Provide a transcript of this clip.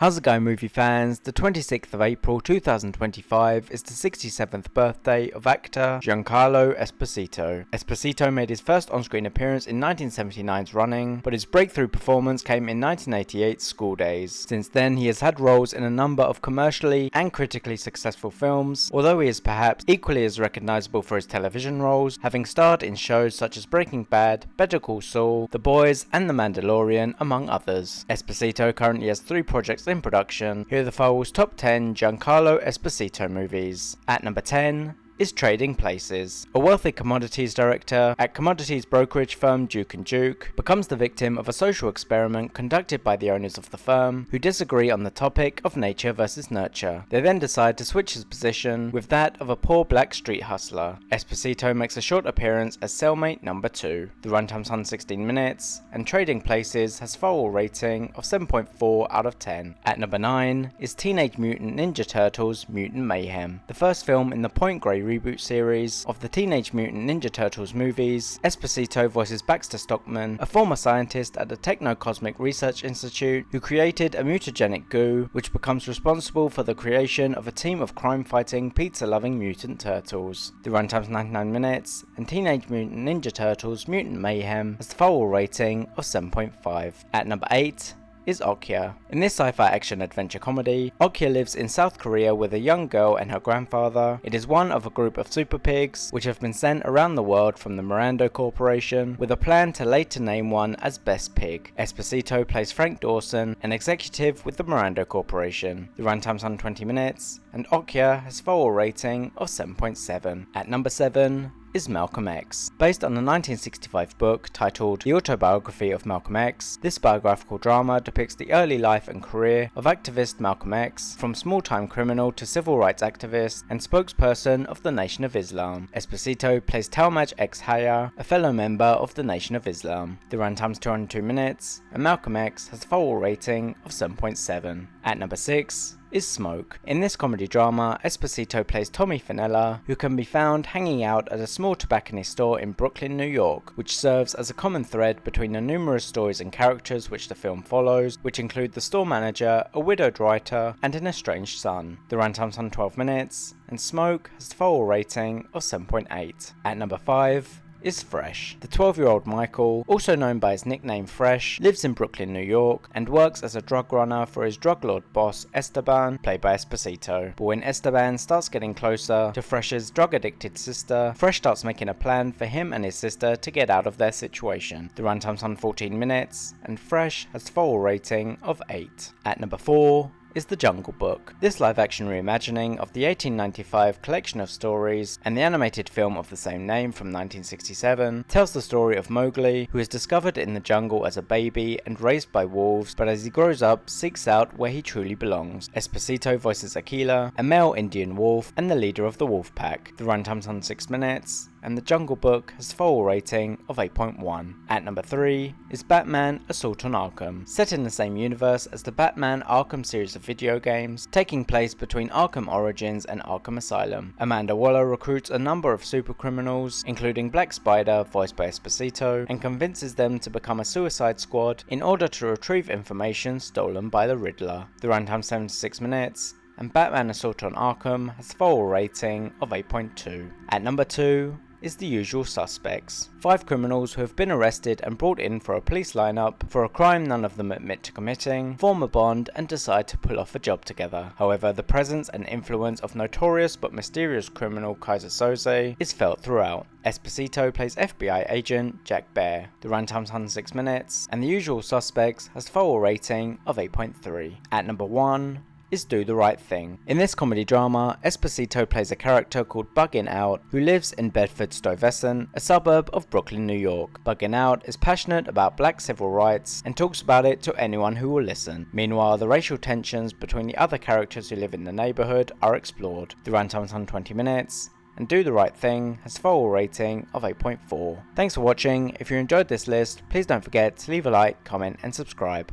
How's it going, movie fans? The 26th of April 2025 is the 67th birthday of actor Giancarlo Esposito. Esposito made his first on-screen appearance in 1979's Running, but his breakthrough performance came in 1988's School Daze. Since then, he has had roles in a number of commercially and critically successful films, although he is perhaps equally as recognizable for his television roles, having starred in shows such as Breaking Bad, Better Call Saul, The Boys and The Mandalorian, among others. Esposito currently has 3 projects in production. Here are the Firewall's top 10 Giancarlo Esposito movies. At number 10 is Trading Places. A wealthy commodities director at commodities brokerage firm Duke & Duke becomes the victim of a social experiment conducted by the owners of the firm, who disagree on the topic of nature versus nurture. They then decide to switch his position with that of a poor black street hustler. Esposito makes a short appearance as cellmate number 2. The runtime's 116 minutes, and Trading Places has Firewall rating of 7.4 out of 10. At number 9 is Teenage Mutant Ninja Turtles Mutant Mayhem. The first film in the Point Grey reboot series of the Teenage Mutant Ninja Turtles movies. Esposito voices Baxter Stockman, a former scientist at the Techno-Cosmic Research Institute who created a mutagenic goo which becomes responsible for the creation of a team of crime-fighting, pizza-loving mutant turtles. The runtime's 99 minutes, and Teenage Mutant Ninja Turtles Mutant Mayhem has the Firewall rating of 7.5. At number 8 is Okja. In this sci-fi action adventure comedy, Okja lives in South Korea with a young girl and her grandfather. It is one of a group of super pigs which have been sent around the world from the Mirando Corporation with a plan to later name one as Best Pig. Esposito plays Frank Dawson, an executive with the Mirando Corporation. The runtime's 120 minutes, and Okja has Firewall rating of 7.7. At number 7 is Malcolm X. Based on the 1965 book titled The Autobiography of Malcolm X, this biographical drama depicts the early life and career of activist Malcolm X, from small-time criminal to civil rights activist and spokesperson of the Nation of Islam. Esposito plays Talmadge X Haya, a fellow member of the Nation of Islam. The runtime's 202 minutes, and Malcolm X has a Firewall rating of 7.7. At number 6 is Smoke. In this comedy drama, Esposito plays Tommy Fenella, who can be found hanging out at a small tobacconist store in Brooklyn, New York, which serves as a common thread between the numerous stories and characters which the film follows, which include the store manager, a widowed writer, and an estranged son. The runtime's 112 minutes, and Smoke has a Firewall rating of 7.8. At number 5 is Fresh. The 12-year-old Michael, also known by his nickname Fresh, lives in Brooklyn, New York, and works as a drug runner for his drug lord boss Esteban, played by Esposito. But when Esteban starts getting closer to Fresh's drug-addicted sister, Fresh starts making a plan for him and his sister to get out of their situation. The runtime's 114 minutes, and Fresh has a Firewall rating of 8. At number 4 is The Jungle Book. This live-action reimagining of the 1895 collection of stories and the animated film of the same name from 1967 tells the story of Mowgli, who is discovered in the jungle as a baby and raised by wolves, but as he grows up seeks out where he truly belongs. Esposito voices Akela, a male Indian wolf and the leader of the wolf pack. The runtime's on 6 minutes, and The Jungle Book has a Firewall rating of 8.1. At number 3 is Batman: Assault on Arkham. Set in the same universe as the Batman Arkham series of video games, taking place between Arkham Origins and Arkham Asylum. Amanda Waller recruits a number of super criminals, including Black Spider, voiced by Esposito, and convinces them to become a Suicide Squad in order to retrieve information stolen by the Riddler. The runtime's 76 minutes, and Batman: Assault on Arkham has a Firewall rating of 8.2. At number 2 is The Usual Suspects. 5 criminals who have been arrested and brought in for a police lineup for a crime none of them admit to committing, form a bond and decide to pull off a job together. However, the presence and influence of notorious but mysterious criminal Kaiser Soze is felt throughout. Esposito plays FBI agent Jack Bear. The runtime's 106 minutes, and The Usual Suspects has a Firewall rating of 8.3. At number 1 is Do the Right Thing. In this comedy drama, Esposito plays a character called Buggin' Out who lives in Bedford-Stuyvesant, a suburb of Brooklyn, New York. Buggin' Out is passionate about black civil rights and talks about it to anyone who will listen. Meanwhile, the racial tensions between the other characters who live in the neighborhood are explored. The runtime's 120 minutes, and Do the Right Thing has a Firewall rating of 8.4. Thanks for watching. If you enjoyed this list, please don't forget to leave a like, comment and subscribe.